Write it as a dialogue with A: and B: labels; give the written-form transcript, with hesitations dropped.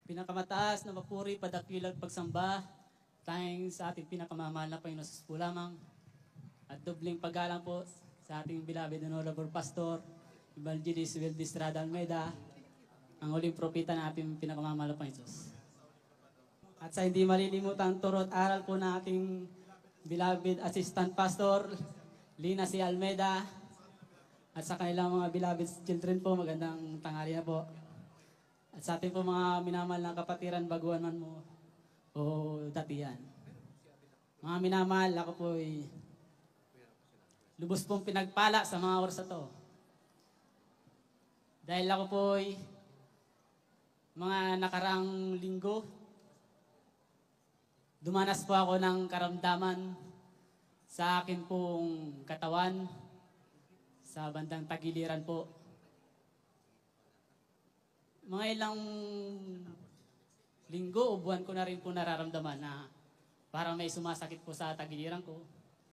A: Pinakamataas na papuri, padakilang pagsamba, tayong sa ating pinakamamahal na Panginoon po lamang. At dobling paggalang po sa ating beloved Honorable Pastor, Evangelist Wildy Estrada Almeida, ang huling propeta na ating pinakamamahal na Panginoon. At sa hindi malilimutan turo at aral po na ating beloved Assistant Pastor, Lina C. Almeida, at sa kanilang mga beloved children po, magandang tanghali na po. At sa ating po mga minamahal na kapatiran, baguhan man mo o datihan. Mga minamahal, ako po ay lubos pong pinagpala sa mga oras na to. Dahil ako po ay mga nakarang linggo, dumanas po ako ng karamdaman sa akin pong katawan sa bandang tagiliran po. Mga ilang linggo o buwan ko na rin po nararamdaman na parang may sumasakit po sa tagiliran ko.